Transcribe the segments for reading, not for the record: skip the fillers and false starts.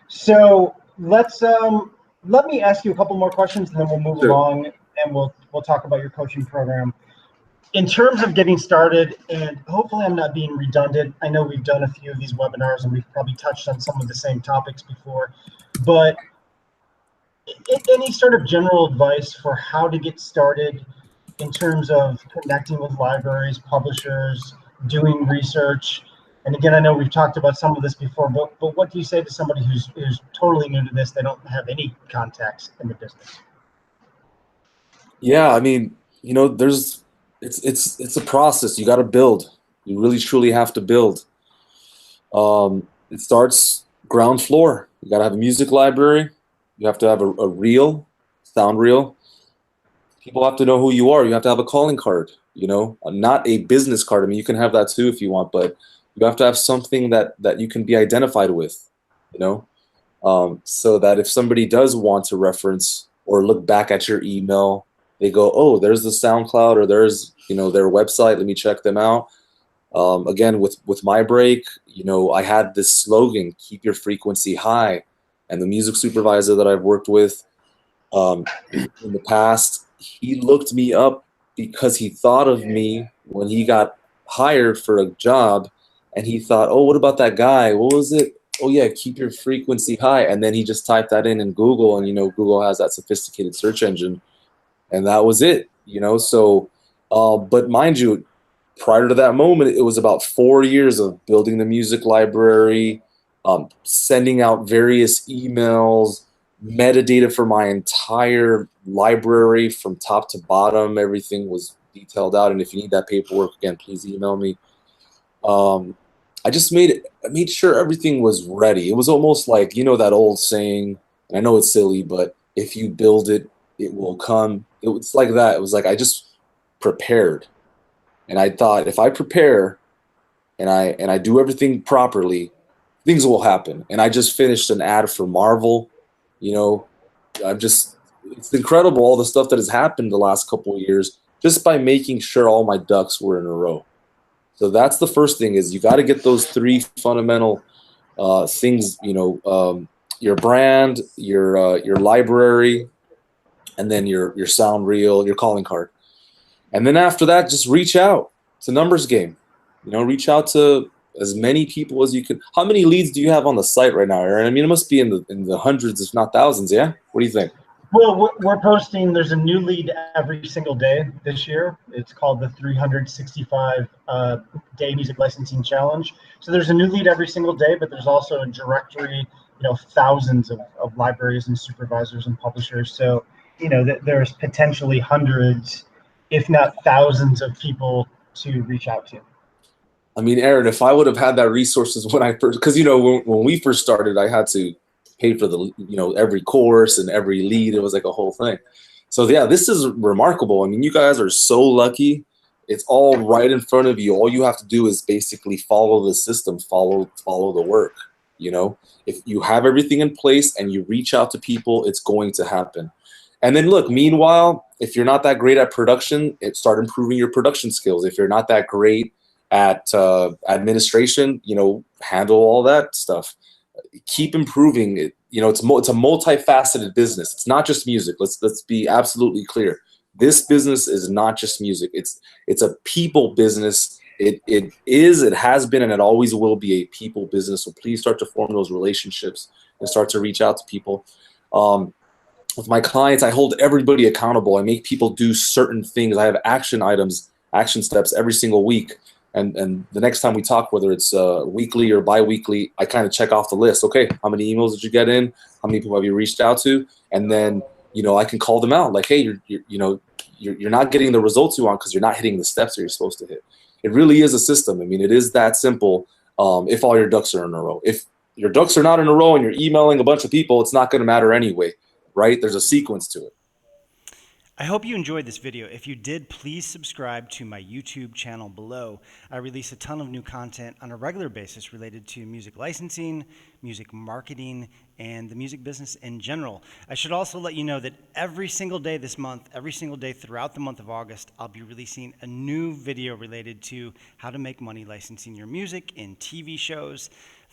So let me ask you a couple more questions, and then we'll move Sure. along, and we'll talk about your coaching program. In terms of getting started, and hopefully I'm not being redundant. I know we've done a few of these webinars, and we've probably touched on some of the same topics before, but any sort of general advice for how to get started in terms of connecting with libraries, publishers, doing research? And again, I know we've talked about some of this before, but what do you say to somebody who's totally new to this? They don't have any contacts in the business. Yeah, I mean, there's it's a process. You got to build. You really truly have to build. It starts ground floor. You got to have a music library. You have to have a reel, sound reel. People have to know who you are. You have to have a calling card, not a business card. I mean, you can have that too if you want, but you have to have something that you can be identified with, you know, so that if somebody does want to reference or look back at your email, they go, oh, there's the SoundCloud or there's, their website. Let me check them out. Again, with my break, I had this slogan, keep your frequency high. And the music supervisor that I've worked with in the past, he looked me up because he thought of me when he got hired for a job, and he thought, oh, what about that guy? What was it? Oh yeah, keep your frequency high. And then he just typed that in Google, and Google has that sophisticated search engine, and that was it. So, but mind you, prior to that moment, it was about 4 years of building the music library, sending out various emails, metadata for my entire library from top to bottom. Everything was detailed out. And if you need that paperwork, again, please email me. Um, I made sure everything was ready. It was almost like, that old saying, and I know it's silly, but if you build it, it will come. It was like that. It was like I just prepared. And I thought if I prepare and I do everything properly, things will happen. And I just finished an ad for Marvel. You know, I'm just it's incredible all the stuff that has happened the last couple of years just by making sure all my ducks were in a row. So that's the first thing is you got to get those three fundamental things. Your brand, your library, and then your sound reel, your calling card. And then after that, just reach out. It's a numbers game. Reach out to as many people as you can. How many leads do you have on the site right now, Aaron? I mean, it must be in the hundreds, if not thousands. Yeah. What do you think? Well, we're posting. There's a new lead every single day this year. It's called the 365 Day Music Licensing Challenge. So there's a new lead every single day, but there's also a directory. Thousands of libraries and supervisors and publishers. So there's potentially hundreds, if not thousands, of people to reach out to. I mean, Aaron, if I would have had that resources when I first, because when we first started, I had to pay for the every course and every lead. It was like a whole thing. So yeah, this is remarkable. I mean, you guys are so lucky. It's all right in front of you. All you have to do is basically follow the system, follow the work. If you have everything in place and you reach out to people, it's going to happen. And then look, meanwhile, if you're not that great at production, start improving your production skills. If you're not that great at administration, handle all that stuff. Keep improving it. It's a multifaceted business. It's not just music. Let's be absolutely clear. This business is not just music. It's a people business. It has been, and it always will be a people business. So please start to form those relationships and start to reach out to people. With my clients, I hold everybody accountable. I make people do certain things. I have action items, action steps every single week. And the next time we talk, whether it's weekly or bi-weekly, I kind of check off the list. Okay, how many emails did you get in? How many people have you reached out to? And then, I can call them out like, hey, you're not getting the results you want because you're not hitting the steps that you're supposed to hit. It really is a system. I mean, it is that simple. If all your ducks are in a row. If your ducks are not in a row and you're emailing a bunch of people, it's not going to matter anyway, right? There's a sequence to it. I hope you enjoyed this video. If you did, please subscribe to my YouTube channel below. I release a ton of new content on a regular basis related to music licensing, music marketing, and the music business in general. I should also let you know that every single day this month, every single day throughout the month of August, I'll be releasing a new video related to how to make money licensing your music in TV shows,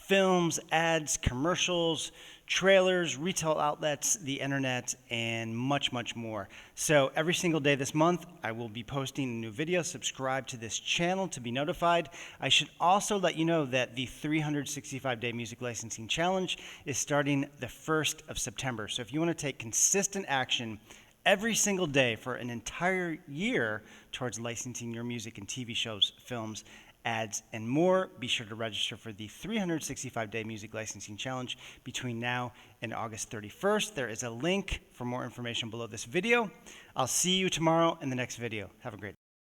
films, ads, commercials, trailers, retail outlets, the internet, and much, much more. So every single day this month, I will be posting a new video. Subscribe to this channel to be notified. I should also let you know that the 365-day music licensing challenge is starting the 1st of September. So if you want to take consistent action every single day for an entire year towards licensing your music in TV shows, films, ads, and more, be sure to register for the 365-day music licensing challenge between now and August 31st. There is a link for more information below this video. I'll see you tomorrow in the next video. Have a great day.